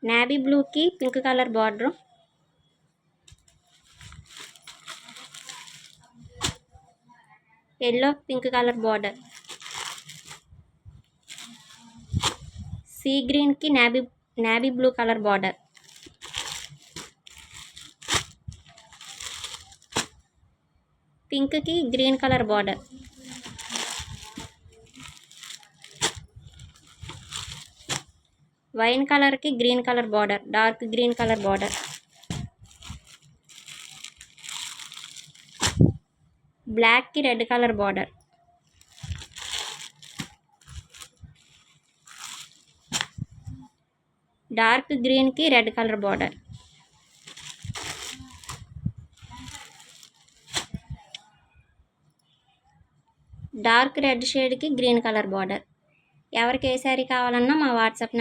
Navy బ్లూకి pink colour border, yellow pink colour border, sea గ్రీన్కి navy blue colour border, పింక్కి green colour border, wine కలర్కి green colour border, dark green colour border, బ్లాక్కి red colour border, dark గ్రీన్కి red colour border, dark red షేడ్కి green colour border. ఎవరికి ఏ శారీ కావాలన్నా మా వాట్సాప్ నెంబర్